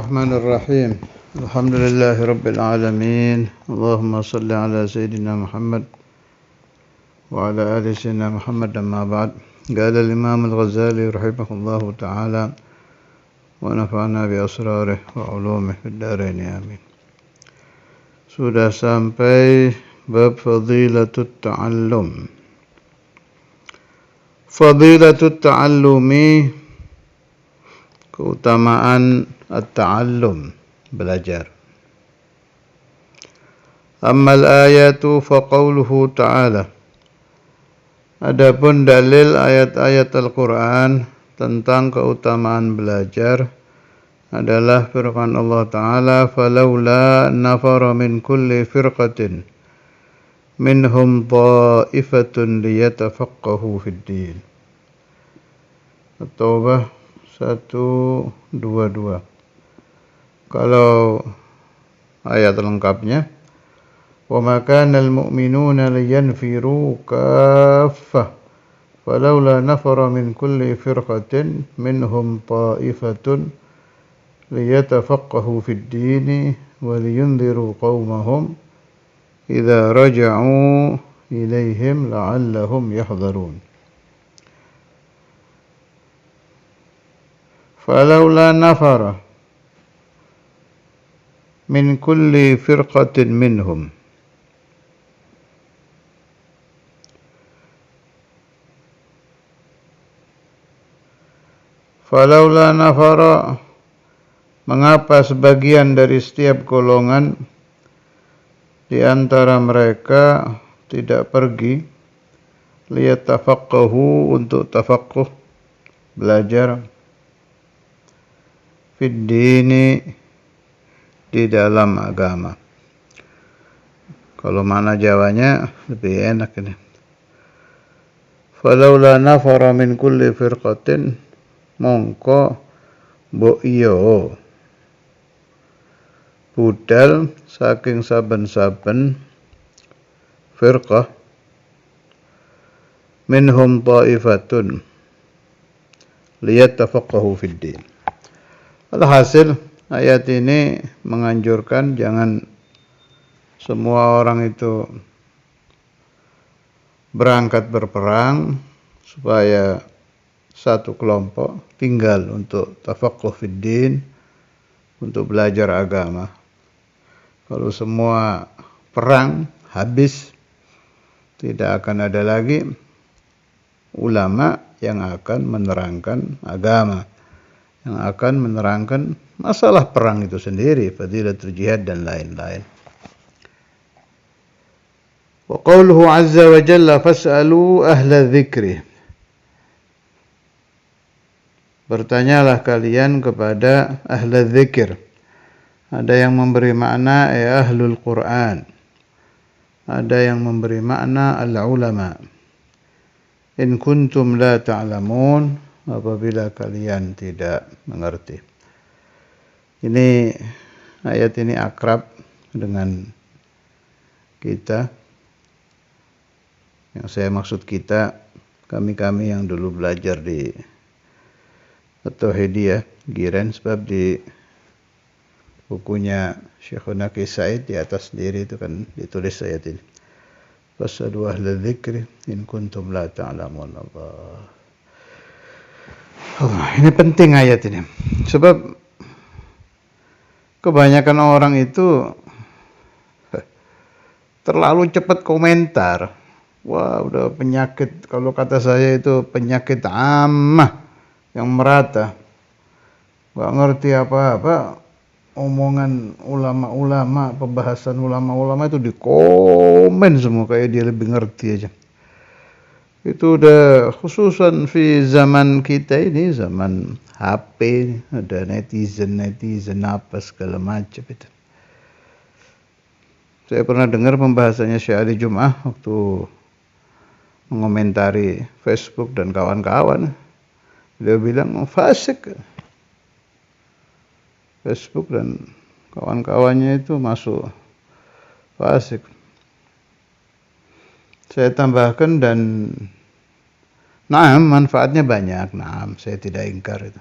الرحمن الرحيم الحمد لله رب العالمين اللهم صل على سيدنا محمد وعلى آل سيدنا محمد أما بعد قال الإمام الغزالي رحمه الله تعالى ونفعنا بأسراره وعلومه في الدارين آمين. Sudah sampai bab fadilatut ta'allum. Fadilatut ta'allumi, keutamaan at-ta'allum, belajar. Ammal ayatu faqauluhu ta'ala. Adapun dalil ayat-ayat Al-Quran tentang keutamaan belajar adalah firman Allah Ta'ala, فَلَوْلَا نَفَرَ مِنْ كُلِّ فِرْقَةٍ مِنْهُمْ طَائِفَةٌ لِيَتَفَقَّهُوا فِي الدِّينِ. At-Taubah 122. Kalau ayat lengkapnya, وَمَا كَانَ الْمُؤْمِنُونَ لِيَنْفِرُوا كَافَّةً فَلَوْلَا نَفَرَ مِنْ كُلِّ فِرْقَةٍ مِنْهُمْ طَائِفَةٌ لِيَتَفَقَّهُوا فِي الدِّينِ وَلِيُنْذِرُوا قَوْمَهُمْ إِذَا رَجَعُوا إِلَيْهِمْ لَعَلَّهُمْ يَحْذَرُونَ. فَلَوْلَا نَفَرَ مِنْ كُلِّ فِرْقَةٍ مِنْهُمْ. Falaula nafara, mengapa sebagian dari setiap golongan di antara mereka tidak pergi liyatafaqahu, untuk tafaqquh, belajar, fid dini, di dalam agama. Kalau mana Jawanya lebih enak ini. Falaula nafara min kulli firqatin, mongko mbok iyo budal saking saben-saben firqah, minhum ta'ifatun liyatafaqahu fid din. Alhasil ayat ini menganjurkan jangan semua orang itu berangkat berperang, supaya satu kelompok tinggal untuk tafaqquh fid din, untuk belajar agama. Kalau semua perang habis, tidak akan ada lagi ulama yang akan menerangkan agama, yang akan menerangkan masalah perang itu sendiri, fadilatul jihad dan lain-lain. Wa qauluhu azza wa jalla fas'alu ahla dzikri. Bertanyalah kalian kepada ahli dzikir. Ada yang memberi makna ahlul Quran, ada yang memberi makna al-ulama. In kuntum la ta'lamun, apabila kalian tidak mengerti. Ini ayat ini akrab dengan kita. Yang saya maksud kita, kami-kami yang dulu belajar di At-Tauhidiyah Giren, sebab di bukunya Syekhuna Qi Said di atas sendiri itu kan ditulis ayat ini. Fas'alu ahla dzikri in kuntum la ta'lamun. Allah. Ini penting ayat ini. Sebab kebanyakan orang itu terlalu cepat komentar. Wah, udah penyakit, kalau kata saya itu penyakit ammah yang merata, gak ngerti apa-apa. Omongan ulama-ulama, pembahasan ulama-ulama itu dikomen semua kayak dia lebih ngerti aja. Itu udah khususan di zaman kita ini, zaman HP, ada netizen apa segala macam itu. Saya pernah dengar pembahasannya Syekh Ali Jum'ah waktu mengomentari Facebook dan kawan-kawan. Dia bilang fasik. Facebook dan kawan-kawannya itu masuk fasik. Saya tambahkan dan manfaatnya banyak. Saya tidak ingkar itu.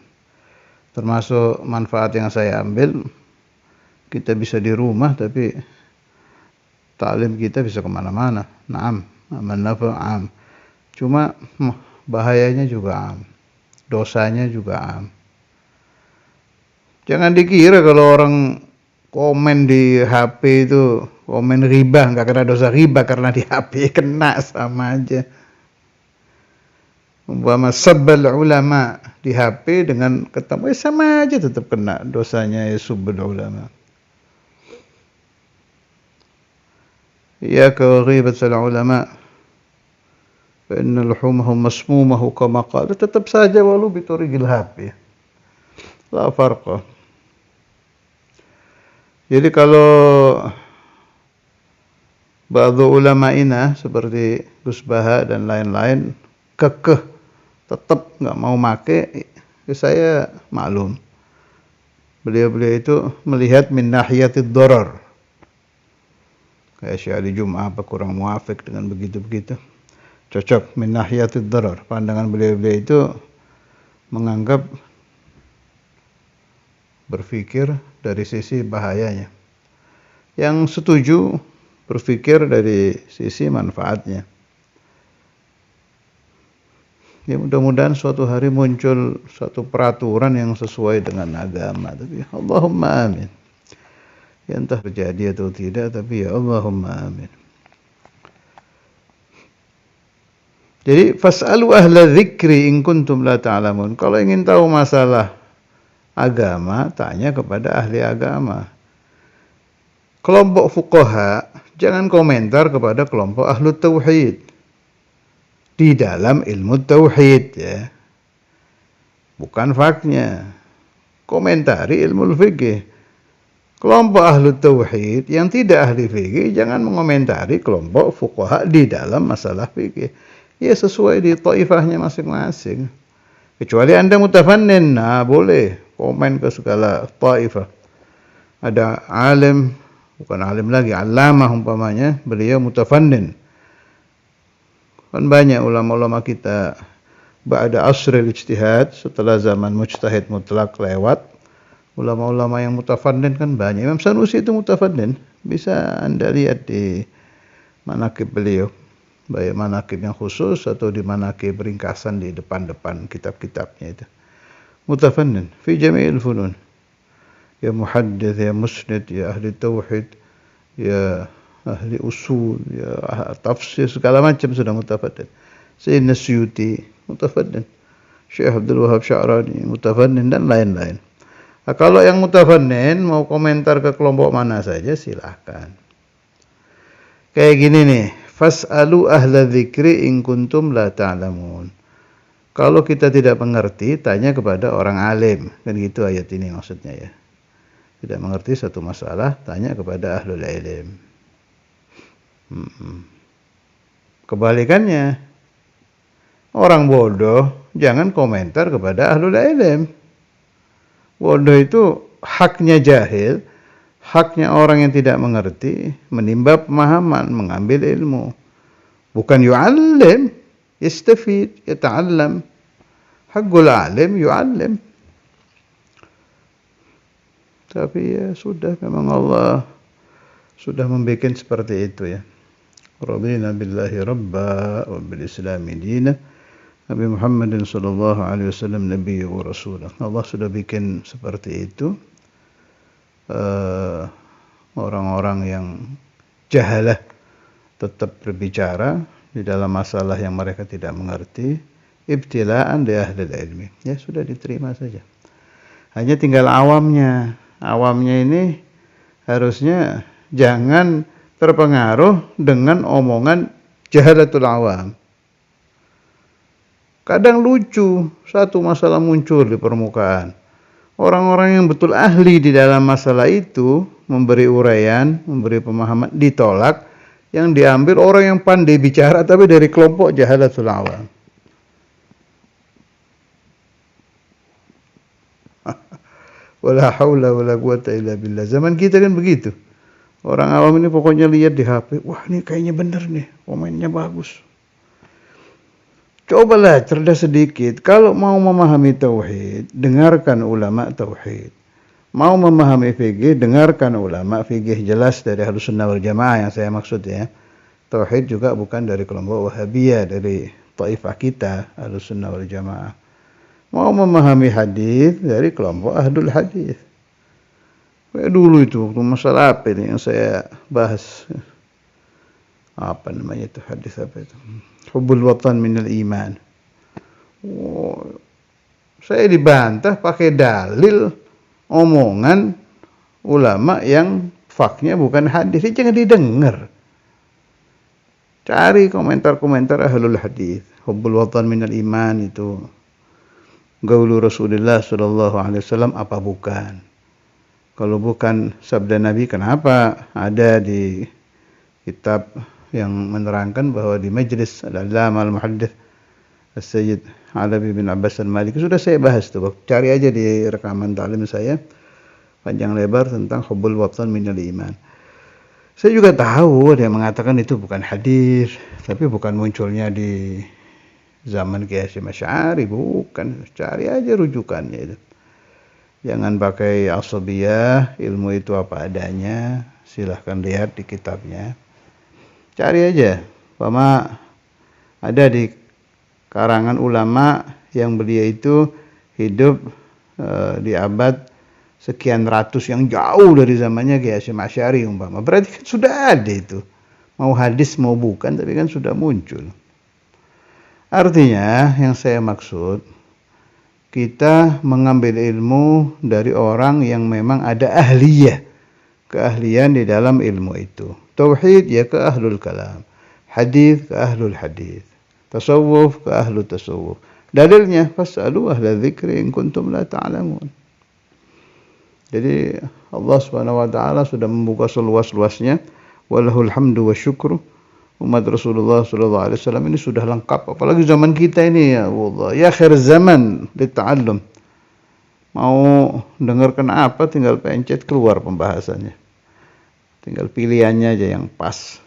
Termasuk manfaat yang saya ambil, kita bisa di rumah tapi taklim kita bisa kemana-mana. Naam, aman nafa'am. Cuma bahayanya juga am, dosanya juga am. Jangan dikira kalau orang komen di HP itu komen riba, nggak kena dosa riba karena di HP, kena sama aja. Umpama sabbal ulama di HP dengan ketemu sama aja, tetap kena dosanya ya subbal ulama. Ya ka ghibatul ulama fa inna luhumahum masmumahu kama qala, tetap saja walau biturigil HP. La farqa. Jadi kalau ba'dhu ulama'ina seperti Gus Baha dan lain-lain kekeh tetap nggak mau make, ya saya maklum. Beliau-beliau itu melihat min nahiyatid darar. Kayak Syekh Ali Jum'ah apa kurang muafik dengan begitu-begitu. Cocok min nahiyatid darar. Pandangan beliau-beliau itu menganggap berpikir dari sisi bahayanya. Yang setuju berpikir dari sisi manfaatnya. Ya mudah-mudahan suatu hari muncul suatu peraturan yang sesuai dengan agama. Tapi Allahumma amin. Ya entah terjadi atau tidak, tapi ya Allahumma amin. Jadi fas'alu ahla dzikri in kuntum la ta'lamun. Kalau ingin tahu masalah agama, tanya kepada ahli agama. Kelompok fuqaha jangan komentar kepada kelompok ahlu tauhid di dalam ilmu tauhid, ya. Bukan faknya. Komentari ilmu fikih. Kelompok ahlu tauhid yang tidak ahli fikih jangan mengomentari kelompok fuqaha di dalam masalah fikih. Ya sesuai di taifahnya masing-masing. Kecuali Anda mutafannin, nah boleh komen ke segala taifah. Ada alim, bukan alim lagi, alamah umpamanya, beliau mutafannin. Kan banyak ulama-ulama kita ba'da asril ijtihad, setelah zaman mujtahid mutlak lewat, ulama-ulama yang mutafannin kan banyak. Imam Sanusi itu mutafannin, bisa Anda lihat di manaqib beliau, baik manaqib yang khusus atau di manaqib ringkasan di depan-depan kitab-kitabnya itu. Mutafannin fi jami'il funun. Ya muhaddits, ya musnid, ya ahli tauhid, ya ahli usul, ya tafsir, segala macam sudah mutafannin. Sayyidina Suyuti mutafannin, Syekh Abdul Wahab Sya'rani mutafannin, dan lain-lain. Nah, kalau yang mutafannin mau komentar ke kelompok mana saja silahkan. Kayak gini nih, fas'alu ahla dzikri in kuntum la ta'lamun. Kalau kita tidak mengerti, tanya kepada orang alim. Kan gitu ayat ini maksudnya, ya. Tidak mengerti satu masalah, tanya kepada ahlul ilm. Kebalikannya, orang bodoh jangan komentar kepada ahlul ilm. Bodoh itu haknya jahil, haknya orang yang tidak mengerti, menimba pemahaman, mengambil ilmu. Bukan yu'allim, yastafid, yata'allam. Haqqul alim yu'allim. Tapi ya sudah, memang Allah sudah membuat seperti itu, ya. Radina billahi rabba wa bil islami dina. Nabi Muhammad sallallahu alaihi wasallam nabi wa rasulah. Allah sudah bikin seperti itu. Orang-orang yang jahalah tetap berbicara di dalam masalah yang mereka tidak mengerti, ibtilaan li ahli ilmi. Ya sudah, diterima saja. Hanya tinggal awamnya. Awamnya ini harusnya jangan terpengaruh dengan omongan jahalatul awam. Kadang lucu, satu masalah muncul di permukaan. Orang-orang yang betul ahli di dalam masalah itu memberi uraian, memberi pemahaman, ditolak. Yang diambil orang yang pandai bicara tapi dari kelompok jahalatul awam. Wala haula wala quwata illa billah. Zaman kita kan begitu. Orang awam ini pokoknya lihat di HP, wah ini kayaknya bener nih, komennya bagus. Cobalah cerdas sedikit. Kalau mau memahami tauhid, dengarkan ulama tauhid. Mau memahami fikih, dengarkan ulama fikih. Jelas dari Ahlussunnah wal Jamaah yang saya maksud ya. Tauhid juga bukan dari kelompok Wahabiyah, dari taifah kita Ahlussunnah wal Jamaah. Mau memahami hadis dari kelompok Ahlul Hadis. Kayak dulu itu waktu masalah apa ini yang saya bahas, apa namanya itu, hadis apa itu, Hubbul Watan Minal Iman. Oh, saya dibantah pakai dalil omongan ulama yang faknya bukan hadis. Ini jangan didengar. Cari komentar-komentar Ahlul Hadis. Hubbul Watan Minal Iman itu gaulu Rasulullah sallallahu alaihi wasallam apa bukan? Kalau bukan sabda Nabi, kenapa ada di kitab yang menerangkan bahwa di Majlis Al-Allamah Al-Muhaddits As-Sayyid Alawi bin Abbas Al-Maliki, sudah saya bahas tuh. Cari aja di rekaman taklim saya panjang lebar tentang Hubbul Watan Minal Iman. Saya juga tahu dia mengatakan itu bukan hadis, tapi bukan munculnya di zaman Kiai Hasyim Asy'ari, bukan. Cari aja rujukannya itu. Jangan pakai asabiyah, ilmu itu apa adanya. Silahkan lihat di kitabnya. Cari aja. Umpama ada di karangan ulama yang beliau itu hidup di abad sekian ratus yang jauh dari zamannya Kiai Hasyim Asy'ari umpama. Berarti kan sudah ada itu. Mau hadis mau bukan, tapi kan sudah muncul. Artinya yang saya maksud, kita mengambil ilmu dari orang yang memang ada ahliyah, keahlian di dalam ilmu itu. Tauhid ya ke ahlul kalam, hadis ke ahlul hadis, tasawuf ke ahlul tasawuf. Dalilnya fas'alu ahla dzikri in kuntum la ta'lamun. Jadi Allah Subhanahu wa taala sudah membuka seluas-luasnya, walahul hamdu wa syukru. Umat Rasulullah sallallahu alaihi wasallam ini sudah lengkap, apalagi zaman kita ini, ya Allah, ya akhir zaman lita'allum. Mau dengarkan apa tinggal pencet keluar pembahasannya. Tinggal pilihannya aja yang pas.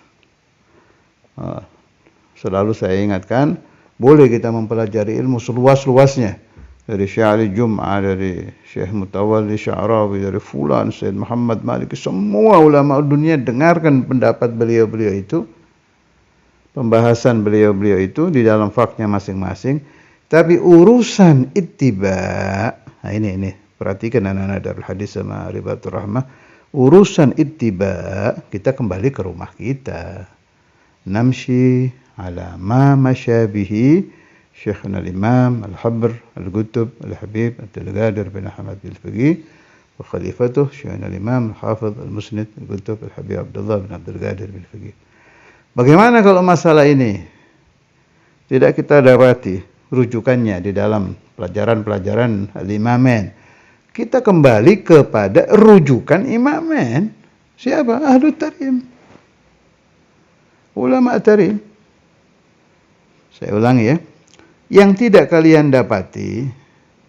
Selalu saya ingatkan, boleh kita mempelajari ilmu seluas-luasnya. Dari Syekh Ali Jum'ah, dari Syekh Mutawalli Sya'rawi, dari Fulan, Syed Muhammad Maliki, semua ulama dunia, dengarkan pendapat beliau-beliau itu, pembahasan beliau-beliau itu di dalam faknya masing-masing. Tapi urusan ittiba, nah ini perhatikan anak-anak Darul Hadis sama Ribatul Rahmah, urusan ittiba kita kembali ke rumah kita. Namshi ala ma masyabihi Syekhuna al-Imam Al-Habr Al-Qutb Al-Habib Abdul Qadir bin Ahmad Al-Fiqih wa khalifatuh Syekhuna al-Imam Al-Hafidh Al-Musnid Al-Qutb Al-Habib Abdullah bin Abdul Qadir Al-Fiqih. Bagaimana kalau masalah ini tidak kita dapati rujukannya di dalam pelajaran-pelajaran al-Imamain? Kita kembali kepada rujukan Imamain. Siapa? Ahlul Tarim. Ulama Tarim. Saya ulangi ya. Yang tidak kalian dapati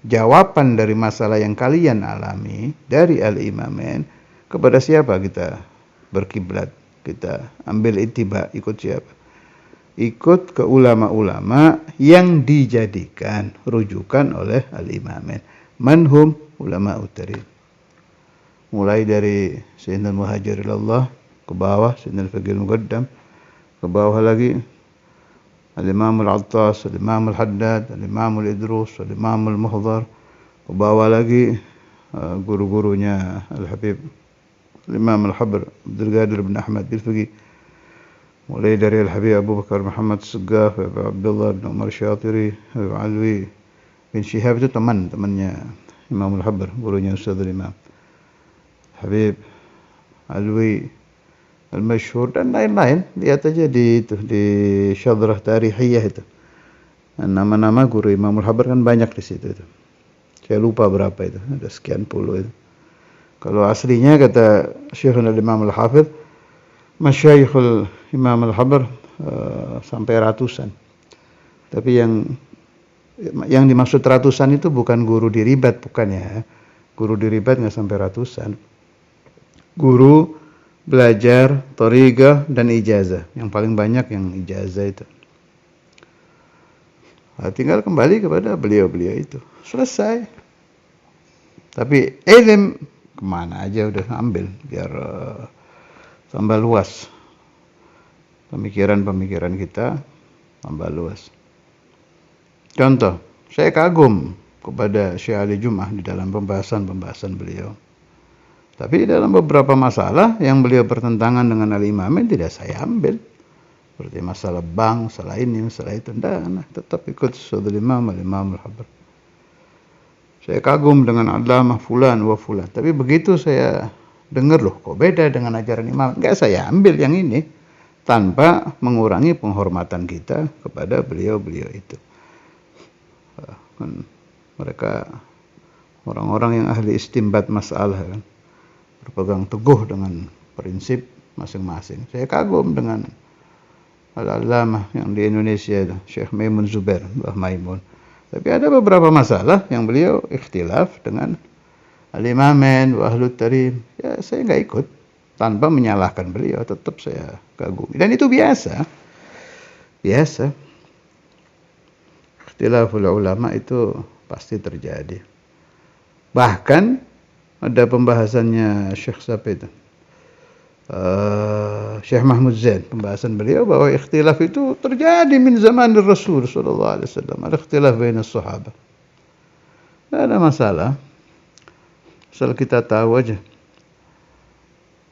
jawaban dari masalah yang kalian alami dari al-Imamain, kepada siapa kita berkiblat? Kita ambil ittiba, ikut siapa? Ikut ke ulama-ulama yang dijadikan rujukan oleh al-Imamain. Manhum ulama utarin. Mulai dari Sayyidina Muhajir ilallah ke bawah, Sayyidina Al-Faqih Al-Muqaddam, ke bawah lagi Al-Imam Al-Attas, Al-Imam Al-Haddad, Al-Imam Al-Idrus, Al-Imam Al-Muhdhar, ke bawah lagi guru-gurunya Al-Habib Al-Imam Al-Habr Abdul Qadir bin Ahmad Al-Fiqih, mulai dari Al-Habib Abu Bakar Muhammad Segaf, Abdullah bin Umar Syatiri, Alwi bin Syihab, itu temannya Imam Al-Habr, gurunya Ustaz Al-Imam Habib Alwi Al-Masyhur dan lain-lain. Lihat aja di Syadrah Tarihiyah itu. Nama-nama guru Imam Al-Habr kan banyak di situ itu. Saya lupa berapa itu, ada sekian puluh itu. Kalau aslinya kata Syekhul Imam Al-Hafidh, Masyayikhul Imam Al-Habr sampai ratusan. Tapi yang dimaksud ratusan itu bukan guru di Ribat, bukan ya. Guru di Ribat enggak sampai ratusan. Guru belajar thariqah dan ijazah. Yang paling banyak yang ijazah itu. Tinggal kembali kepada beliau-beliau itu. Selesai. Tapi ilm kemana aja udah ambil biar tambah luas. Pemikiran-pemikiran kita tambah luas. Contoh, saya kagum kepada Syekh Ali Jum'ah di dalam pembahasan beliau. Tapi dalam beberapa masalah yang beliau bertentangan dengan Al-Imamain tidak saya ambil. Seperti masalah bank, masalah ini, masalah itu. Nah, tetap ikut Saudara Imam Al-Habr. Saya kagum dengan Allamah fulan wa fulan. Tapi begitu saya dengar loh, kok beda dengan ajaran Imam. Enggak, saya ambil yang ini. Tanpa mengurangi penghormatan kita kepada beliau-beliau itu. Mereka orang-orang yang ahli istinbat masalah kan. Berpegang teguh dengan prinsip masing-masing. Saya kagum dengan Al-Allamah yang di Indonesia itu, Syekh Maimun Zubair, Mbah Maimun. Tapi ada beberapa masalah yang beliau ikhtilaf dengan Al-Imamain wa Ahlut Tarim. Ya saya nggak ikut tanpa menyalahkan beliau, tetap saya kagumi. Dan itu biasa. Biasa. Ikhtilaful ulama itu pasti terjadi. Bahkan ada pembahasannya Syekh siapa itu? Syekh Mahmud Zain, pembahasan beliau bahwa ikhtilaf itu terjadi min zaman Rasul sallallahu alaihi wasallam. Ada ikhtilaf baina sahabat. Tidak ada masalah. Asal kita tahu aja.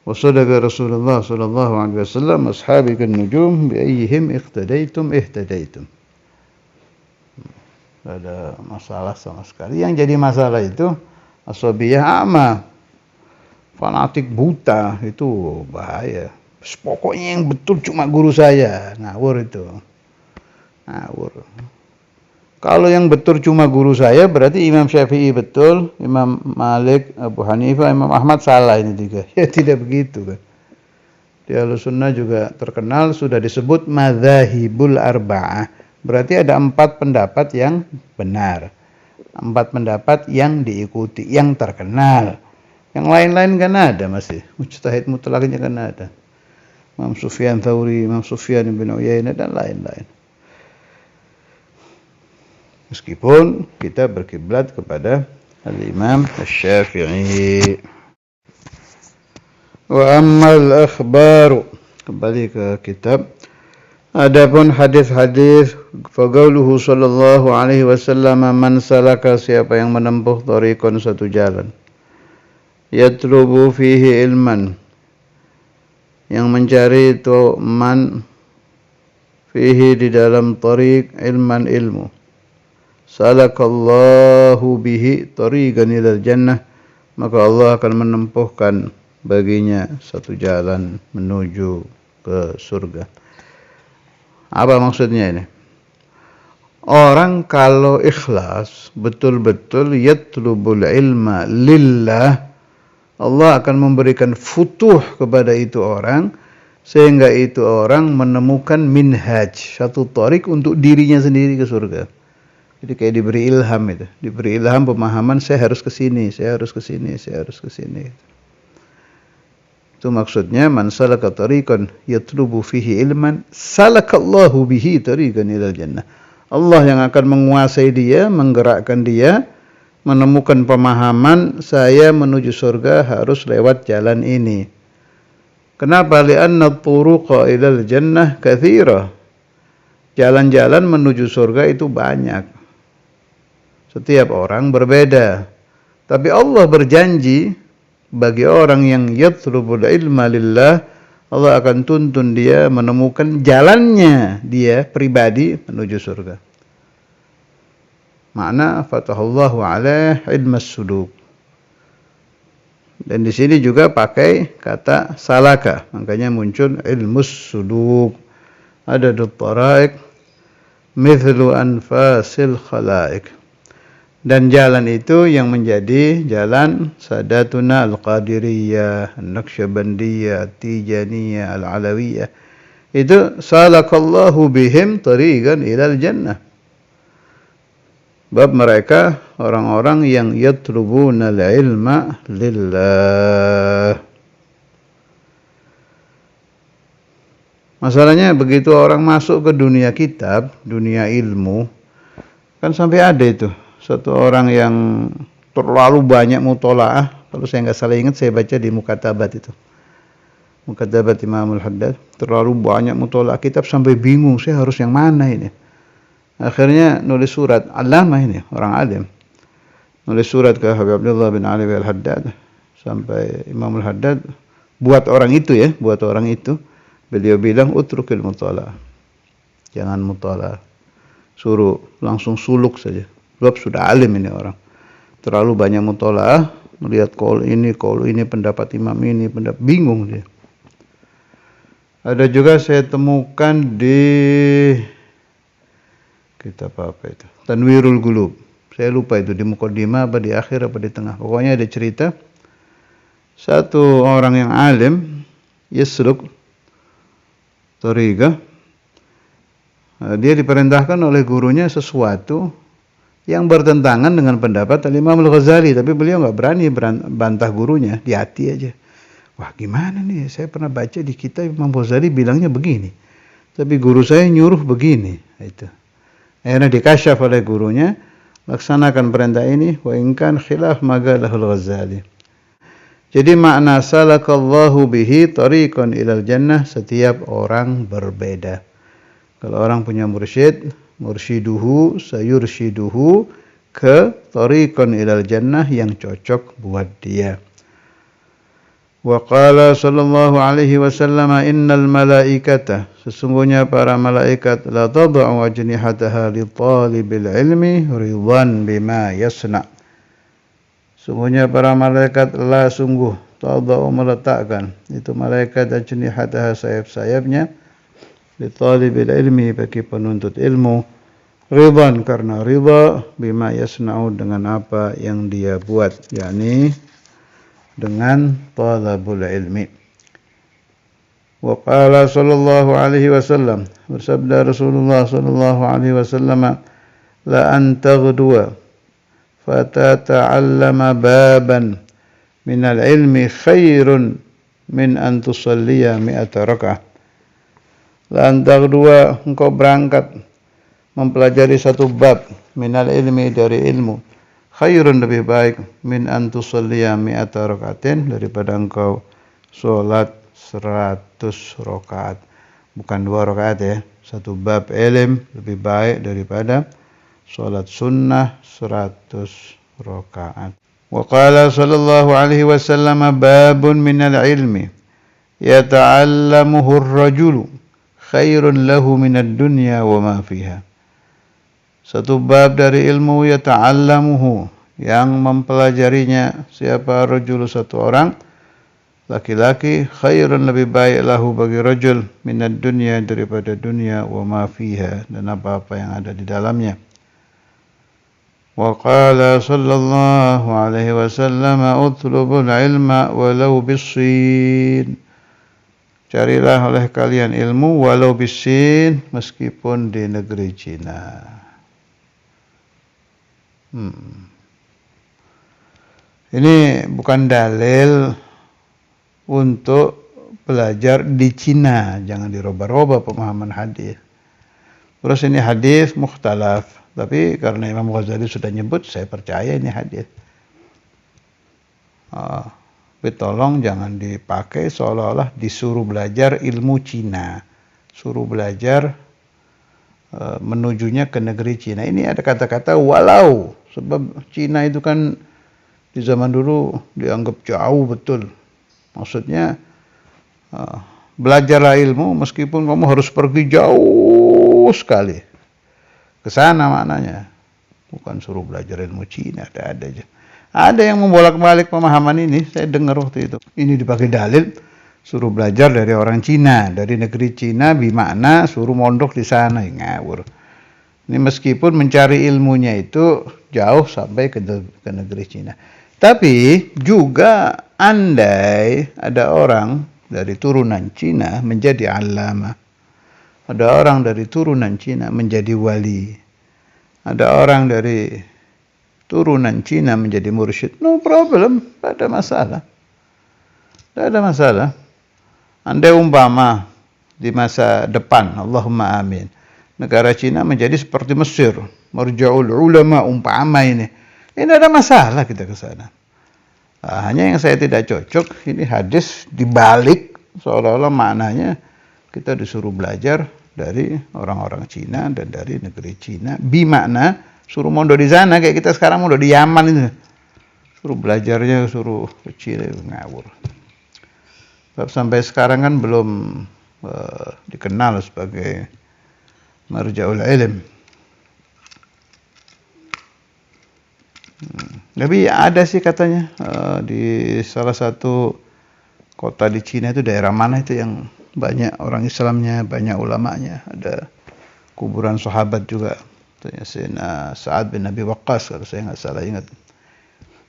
Wa sadaqa Rasulullah sallallahu alaihi wasallam ashabi kan nujum bi ayyihim iqtadaitum ihtadaitum. Tidak ada masalah sama sekali. Yang jadi masalah itu asabiyah ama, fanatik buta, itu bahaya. Pokoknya yang betul cuma guru saya. Ngawur itu. Ngawur. Kalau yang betul cuma guru saya berarti Imam Syafi'i betul, Imam Malik, Abu Hanifah, Imam Ahmad salah ini tiga. Ya tidak begitu kan. Di Ahlussunnah juga terkenal sudah disebut madzahibul arba'ah. Berarti ada 4 pendapat yang benar. 4 pendapat yang diikuti, yang terkenal. Yang lain-lain kan ada masih. Mujtahid mutlaknya kan ada. Imam Sufyan Tsauri, Imam Sufyan bin Uyainah dan lain-lain. Meskipun kita berkiblat kepada Al-Imam Asy-Syafi'i. Wa ammal akhbaru. Kembali ke kitab. Adapun hadis-hadis, faqauluhu sallallahu alaihi wasallam, man salaka, siapa yang menempuh thariqan, satu jalan, yatlubu fihi ilman, yang mencari itu man fihi di dalam thariq ilman ilmu, salakallahu bihi tariqan ilal jannah, maka Allah akan menempuhkan baginya satu jalan menuju ke surga. Apa maksudnya ini? Orang kalau ikhlas, betul-betul yatlubul ilma lillah, Allah akan memberikan futuh kepada itu orang, sehingga itu orang menemukan minhaj, satu tarik untuk dirinya sendiri ke surga. Jadi kayak diberi ilham itu. Diberi ilham pemahaman, saya harus ke sini, saya harus ke sini, saya harus ke sini. Itu maksudnya man salaka tariqan yatlubu fihi ilman salakallahu bihi tariqan ilal jannah. Allah yang akan menguasai dia, menggerakkan dia menemukan pemahaman saya menuju surga harus lewat jalan ini. Kenapa? Li'anna turuqa ilal jannah katsira. Jalan-jalan menuju surga itu banyak. Setiap orang berbeda. Tapi Allah berjanji bagi orang yang yatlubul ilma lillah, Allah akan tuntun dia menemukan jalannya dia pribadi menuju surga. Makna fatahallahu alaih ilmas suluk. Dan di sini juga pakai kata salaka, makanya muncul ilmus suluk. Ada taraik mithlu anfasil khalaik. Dan jalan itu yang menjadi jalan Sadatuna Al-Qadiriyah, An-Naqsyabandiyah, Tijaniyah, Al-Alawiyah. Itu salakallahu bihim tariqan ilal jannah. Bab mereka orang-orang yang yatlubuna al-ilma lillah. Masalahnya begitu orang masuk ke dunia kitab, dunia ilmu, Kan sampai ada itu satu orang yang terlalu banyak mutolaah. Kalau saya nggak salah ingat, saya baca di Mukatabat itu. Mukatabat Imamul Haddad. Terlalu banyak mutolaah kitab sampai bingung, saya harus yang mana ini. Akhirnya nulis surat, Allamah ini, orang alim. Nulis surat ke Habib Abdullah bin Ali al-Haddad. Sampai Imamul Haddad buat orang itu ya, buat orang itu. Beliau bilang, utrukil mutolaah. Jangan mutolaah. Suruh langsung suluk saja. Sebab sudah alim ini orang. Terlalu banyak mutolaah, melihat kaul ini pendapat imam ini, pendapat bingung dia. Ada juga saya temukan di kitab apa itu? Tanwirul Qulub. Saya lupa itu di muqaddimah apa di akhir apa di tengah. Pokoknya ada cerita satu orang yang alim yasruk thariqah. Dia diperintahkan oleh gurunya sesuatu yang bertentangan dengan pendapat Imam Al-Ghazali, tapi beliau nggak berani bantah gurunya, di hati aja. Wah, gimana nih? Saya pernah baca di kitab Imam Ghazali bilangnya begini, tapi guru saya nyuruh begini. Itu. Akhirnya dikasyaf oleh gurunya, laksanakan perintah ini, wa in kan khilaf magalahul Ghazali. Jadi makna salakallahu bihi tariqan ilal jannah, setiap orang berbeda. Kalau orang punya mursyid, mursyiduhu sayursyiduhu ke tariqan ilal jannah yang cocok buat dia. Wa qala sallallahu alaihi wasallam, innal malaikata, sesungguhnya para malaikat, la tad'u ajnihataha li talibil ilmi ridwan bima yasna. Sungguhnya para malaikat sungguh tad'u meletakkan, itu malaikat ajnihataha sayap-sayapnya, li talibil ilmi bagi penuntut ilmu, ridwan karena ridha, bima yasna'u dengan apa yang dia buat, yakni dengan talabul ilmi. Wa qala sallallahu alaihi wasallam, bersabda Rasulullah sallallahu alaihi wasallam, la an taghduwa fatata'allama baban minal ilmi khairun min an tusalliya mi'ata raka'ah. Lantak dua, engkau berangkat mempelajari satu bab minal ilmi, dari ilmu, khairun lebih baik min antusalliya mi'ata rakaatin, daripada engkau sholat 100 rakaat. Bukan 2 rakaat ya. Satu bab ilm lebih baik daripada sholat sunnah 100 rakaat. Wa qala sallallahu alaihi wasallam, babun minal ilmi yata'allamuhu ar-rajulu khairun lahu minad dunya wa ma fiha. Satu bab dari ilmu, yata'allamuhu, yang mempelajarinya siapa, rajul, satu orang laki-laki, khairun lebih baik lahu bagi rajul, minad dunya, daripada dunia, wa ma fiha, dan apa-apa yang ada di dalamnya. Wa qala sallallahu alaihi wasallam, utlubul ilma walau bis-sin. Carilah oleh kalian ilmu walau bisin, meskipun di negeri Cina. Ini bukan dalil untuk belajar di Cina. Jangan dirubah-rubah pemahaman hadis. Terus ini hadis mukhtalaf, tapi karena Imam Ghazali sudah nyebut, saya percaya ini hadis. Tapi tolong jangan dipakai seolah-olah disuruh belajar ilmu Cina, suruh belajar menujunya ke negeri Cina. Ini ada kata-kata walau, sebab Cina itu kan di zaman dulu dianggap jauh betul. Maksudnya belajarlah ilmu meskipun kamu harus pergi jauh sekali ke sana, maknanya bukan suruh belajar ilmu Cina. Ada aja. Ada yang membolak-balik pemahaman ini, saya dengar waktu itu. Ini dipakai dalil suruh belajar dari orang Cina, dari negeri Cina, bimakna suruh mondok di sana. Ngawur. Ini meskipun mencari ilmunya itu jauh sampai ke negeri Cina. Tapi juga andai ada orang dari turunan Cina menjadi allamah, ada orang dari turunan Cina menjadi wali, ada orang dari turunan Cina menjadi mursyid, no problem, tidak ada masalah. Tidak ada masalah. Andai umpama di masa depan, Allahumma amin, negara Cina menjadi seperti Mesir, marja'ul ulama umpama ini. Ini ada masalah kita ke sana. Nah, hanya yang saya tidak cocok ini hadis dibalik seolah-olah maknanya kita disuruh belajar dari orang-orang Cina dan dari negeri Cina. Makna suruh mondok di sana kayak kita sekarang mondok di Yaman itu. Suruh belajarnya suruh ke Cina, ngawur. Sebab sampai sekarang kan belum dikenal sebagai marja'ul ilm. Tapi ada sih katanya di salah satu kota di Cina itu, daerah mana itu yang banyak orang Islamnya, banyak ulamanya, ada kuburan sahabat juga. Sayyidina Sa'ad bin Abi Waqqas kalau saya nggak salah ingat.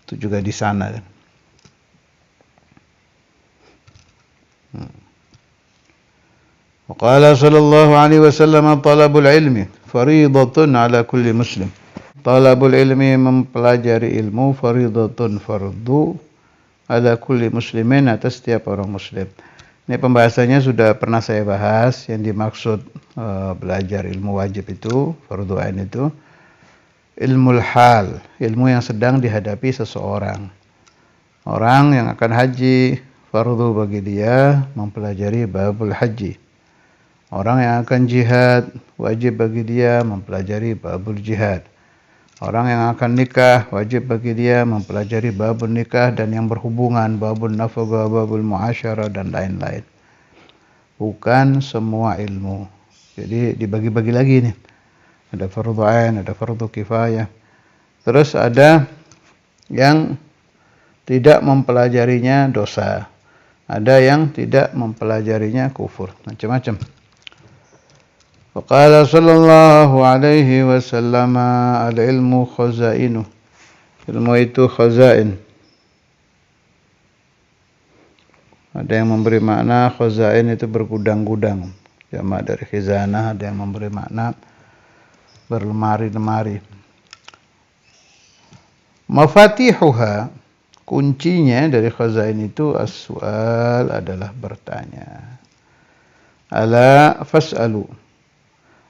Itu juga di sana. Waqala sallallahu alaihi wasallam talabul ilmi fariidatun ala kulli muslim. Talabul ilmi mempelajari ilmu fariidatun fardu ala kulli muslimin atas setiap orang muslim. Ini pembahasannya sudah pernah saya bahas. Yang dimaksud belajar ilmu wajib itu, fardu ain itu ilmul hal, ilmu yang sedang dihadapi seseorang. Orang yang akan haji, fardu bagi dia mempelajari babul haji. Orang yang akan jihad, wajib bagi dia mempelajari babul jihad. Orang yang akan nikah, wajib bagi dia mempelajari babul nikah dan yang berhubungan, babul nafaqah, babul muasyarah dan lain-lain. Bukan semua ilmu. Jadi dibagi-bagi lagi nih. Ada fardu ain, ada fardu kifayah. Terus ada yang tidak mempelajarinya dosa. Ada yang tidak mempelajarinya kufur. Macam-macam. Faqala sallallahu alaihi wasallam al-ilmu khazainu. Ilmu itu khazain. Ada yang memberi makna khazain itu bergudang-gudang. Jamak dari khizanah. Ada yang memberi makna berlemari-lemari. Mafatihuha, kuncinya dari khazain itu as-su'al adalah bertanya. Ala fas'alu.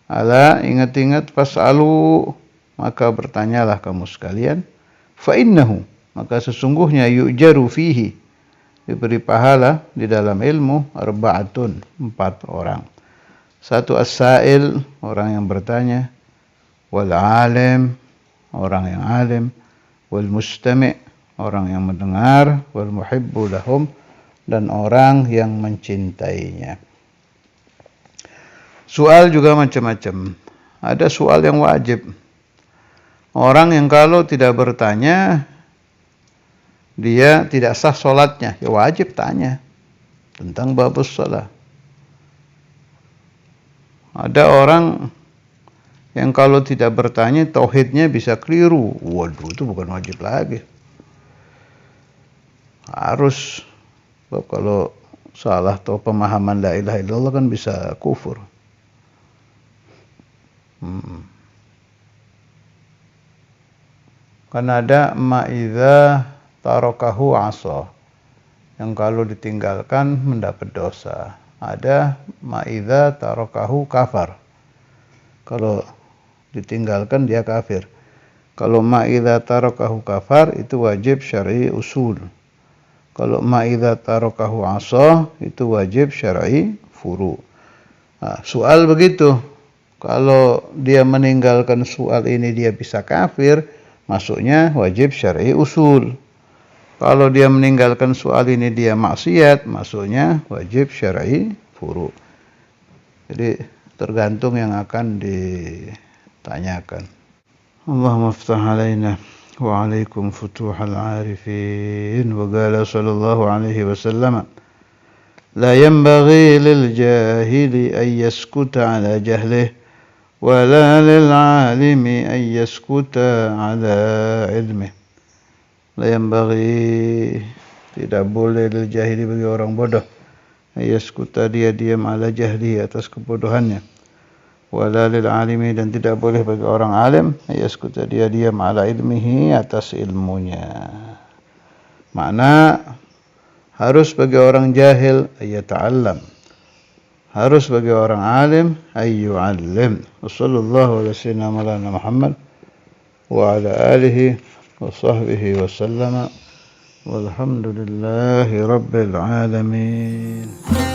Ala, ingat-ingat, fas'alu, maka bertanyalah kamu sekalian. Fa'innahu, maka sesungguhnya yu'jaru fihi, diberi pahala di dalam ilmu arba'atun, 4 orang. Satu as-sa'il, orang yang bertanya. Wal alim, orang yang alim. Wal mustami', orang yang mendengar. Wal muhibbu lahum, dan orang yang mencintainya. Soal juga macam-macam. Ada soal yang wajib. Orang yang kalau tidak bertanya, dia tidak sah sholatnya. Ya wajib tanya tentang babus sholat. Ada orang yang kalau tidak bertanya, tauhidnya bisa keliru. Waduh, itu bukan wajib lagi. Harus. Kalau salah atau pemahaman la ilaha illallah kan bisa kufur. Karena ada ma'idha tarokahu asa, yang kalau ditinggalkan mendapat dosa. Ada ma'idha tarokahu kafar, kalau ditinggalkan dia kafir. Kalau ma'idha tarokahu kafar itu wajib syar'i usul. Kalau ma'idha tarokahu asa itu wajib syar'i furu. Nah, soal begitu. Kalau dia meninggalkan soal ini dia bisa kafir, masuknya wajib syar'i usul. Kalau dia meninggalkan soal ini dia maksiat, masuknya wajib syar'i furu. Jadi tergantung yang akan ditanyakan. Allahumma ftah alaina wa alaikum futuhal arifin. Wa qala sallallahu alaihi wasallam la yanbaghi lil jahili an yaskuta ala jahlihi wala lil alimi an yaskuta ala ilmihi. La yanbaghi, tidak boleh lil jahili, bagi orang bodoh, an yaskuta, dia diam, ala jahli, atas kebodohannya. Wala lil alimi, dan tidak boleh bagi orang alim, an yaskuta, dia diam, ala ilmihi, atas ilmunya. Makna harus bagi orang jahil ayata'allam, Harus bagi orang alim ayyu'allim. Wassallallahu ala sayyidina maulana Muhammad wa ala alihi wa sahbihi wa sallama walhamdulillahi rabbil alamin.